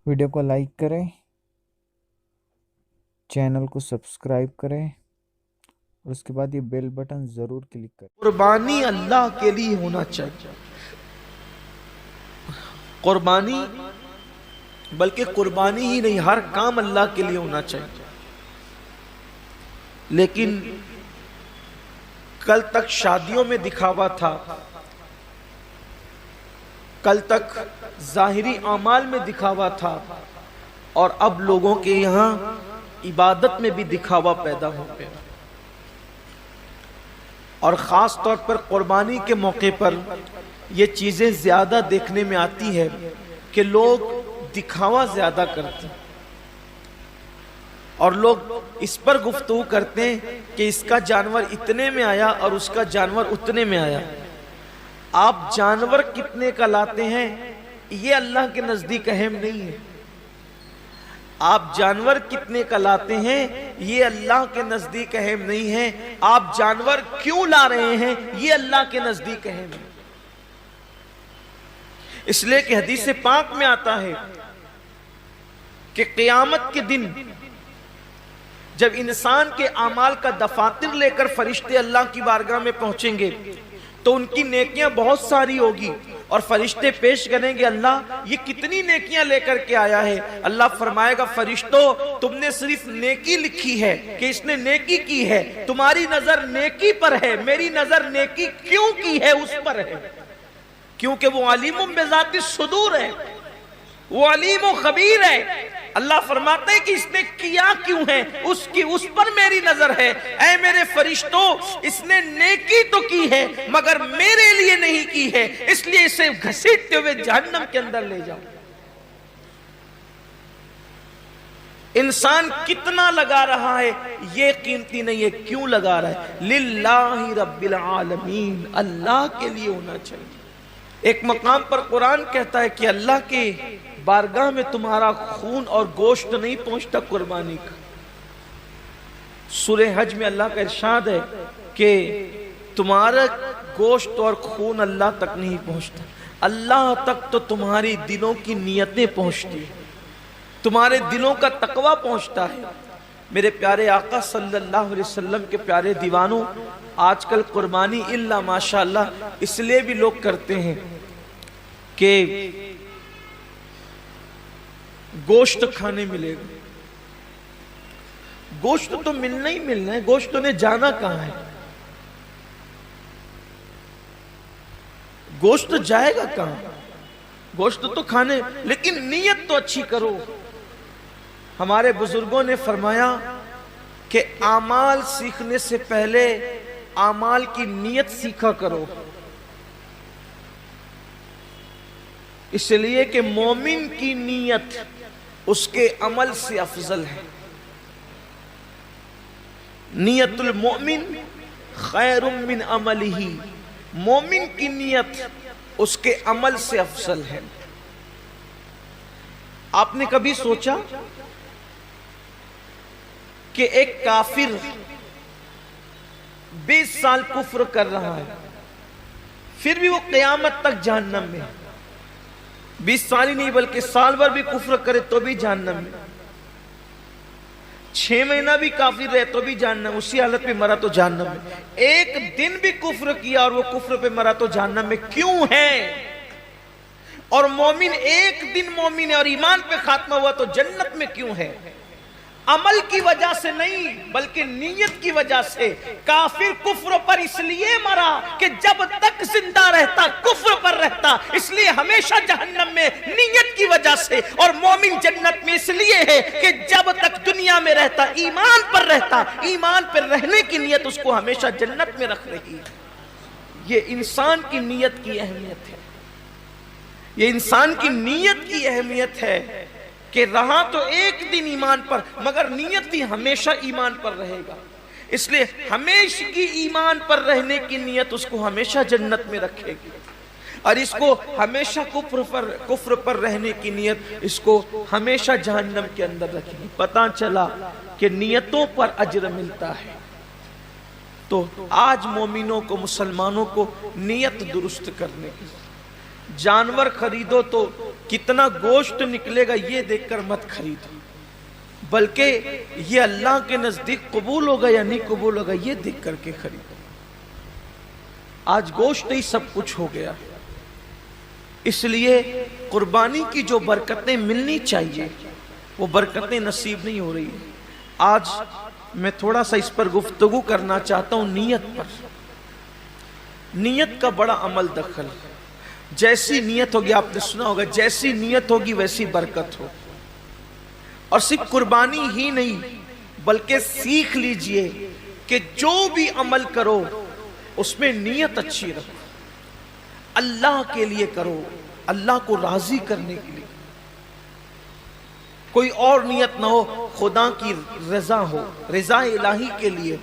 Video को like करें, channel को सब्सक्राइब करें और उसके बाद ये बेल बटन जरूर क्लिक करें। कुर्बानी अल्लाह के लिए होना चाहिए। कुर्बानी बल्कि कुर्बानी ही नहीं, हर काम अल्लाह के लिए होना चाहिए। लेकिन कल तक शादियों में दिखावा था, कल तक जाहिरी अमाल में दिखावा था, और अब लोगों के यहाँ इबादत में भी दिखावा पैदा हो गया। और खास तौर पर कुर्बानी के मौके पर ये चीजें ज्यादा देखने में आती है कि लोग दिखावा ज्यादा करते हैं और लोग इस पर गुफ्तगू करते हैं कि इसका जानवर इतने में आया और उसका जानवर उतने में आया। आप जानवर कितने का लाते हैं ये अल्लाह के नजदीक अहम नहीं है। आप जानवर कितने का लाते हैं ये अल्लाह के नजदीक अहम नहीं है। आप जानवर क्यों ला रहे हैं ये अल्लाह के नजदीक अहम है। इसलिए कि हदीस पाक में आता है कि क़यामत के दिन जब इंसान के आमाल का दफातर लेकर फरिश्ते अल्लाह की बारगाह में पहुंचेंगे तो उनकी नेकियां बहुत सारी होगी और फरिश्ते पेश करेंगे, अल्लाह ये कितनी नेकियां लेकर के आया है। अल्लाह फरमाएगा, फरिश्तों तुमने सिर्फ नेकी लिखी है कि इसने नेकी की है, तुम्हारी नजर नेकी पर है, मेरी नजर नेकी क्यों की है उस पर है, क्योंकि वो अलीमुम बिज़ाति सुदूर है, वो अलीम व खबीर है। अल्लाह फरमाते हैं कि इसने किया क्यों है उसकी उस पर मेरी नजर है। ऐ मेरे फरिश्तों इसने नेकी तो की है मगर मेरे लिए नहीं की है, इसलिए इसे घसीटते हुए जहन्नम के अंदर ले जाओ। इंसान कितना लगा रहा है ये कीमती नहीं है, क्यों लगा रहा है? लिल्लाहि रब्बिल आलमीन, अल्लाह के लिए होना चाहिए। एक मकाम पर कुरान कहता है कि अल्लाह के बारगाह में तुम्हारा खून और गोश्त नहीं पहुंचता कुर्बानी का। सूरह हज में अल्लाह का इरशाद है कि तुम्हारा गोश्त और खून अल्लाह तक नहीं पहुंचता, अल्लाह तक तो तुम्हारी दिलों की नियतें पहुंचती है, तुम्हारे दिलों का तकवा पहुंचता है। मेरे प्यारे आका सल्लल्लाहु अलैहि वसल्लम के प्यारे दीवानों, आजकल कुर्बानी इल्ला माशाअल्लाह इसलिए भी लोग करते हैं कि गोश्त खाने मिलेगा। गोश्त तो मिलना ही मिलना है, गोश्त ने जाना कहां है? गोश्त जाएगा कहां? गोश्त तो खाने, लेकिन नीयत तो अच्छी करो। हमारे बुजुर्गों ने फरमाया कि आमाल सीखने से पहले आमाल की नीयत सीखा करो, इसलिए कि मोमिन की नीयत उसके अमल से अफजल है। नियतुल मोमिन खैरुम मिन अमलिही, मोमिन की नीयत उसके अमल से अफजल है। आपने कभी सोचा कि एक काफिर 20 साल कुफ्र कर रहा है फिर भी वो क़यामत तक जहन्नम में, 20 साल ही नहीं बल्कि साल भर भी कुफ्र करे तो भी जहन्नम में, 6 महीना भी काफिर रहे तो भी जहन्नम, उसी हालत में मरा तो जहन्नम में। एक दिन भी कुफ्र किया और वो कुफ्र पे मरा तो जहन्नम में क्यों है? और मोमिन एक दिन मोमिन है और ईमान पे खात्मा हुआ तो जन्नत में क्यों है? अमल की वजह से नहीं बल्कि नीयत की वजह से। काफिर कुफ्र पर इसलिए मरा कि जब तक जिंदा रहता कुफ्र पर रहता, इसलिए हमेशा जहन्नम में नीयत की वजह से। और मोमिन जन्नत में इसलिए है कि जब तक दुनिया में रहता ईमान पर रहता, ईमान पर रहने की नीयत उसको हमेशा जन्नत में रख रही है। ये इंसान की नीयत की अहमियत है, ये इंसान की नीयत की अहमियत है कि रहा तो एक दिन ईमान पर मगर नीयत ही हमेशा ईमान पर रहेगा। इसलिए हमेशा की ईमान पर रहने की नीयत उसको हमेशा जन्नत में रखेगी और इसको हमेशा कुफ्र पर रहने की नीयत इसको हमेशा जहन्नम के अंदर रखेगी। पता चला कि नीयतों पर अज्र मिलता है। तो आज मोमिनों को, मुसलमानों को नियत दुरुस्त करने की, जानवर खरीदो तो کتنا گوشت نکلے گا یہ دیکھ کر مت خریدو، بلکہ یہ اللہ کے نزدیک قبول ہوگا یا نہیں قبول ہوگا یہ دیکھ کر کے خریدو۔ آج گوشت ہی سب کچھ ہو گیا، اس لیے قربانی کی جو برکتیں ملنی چاہیے وہ برکتیں نصیب نہیں ہو رہی ہیں۔ آج میں تھوڑا سا اس پر گفتگو کرنا چاہتا ہوں نیت پر۔ نیت کا بڑا عمل دخل، جیسی نیت ہوگی، آپ نے سنا ہوگا جیسی نیت ہوگی ویسی برکت ہو۔ اور صرف قربانی ہی نہیں بلکہ سیکھ لیجئے کہ جو بھی عمل کرو اس میں نیت اچھی رکھو، اللہ کے لیے کرو، اللہ کو راضی کرنے کے لیے، کوئی اور نیت نہ ہو، خدا کی رضا ہو، رضا الہی کے لیے۔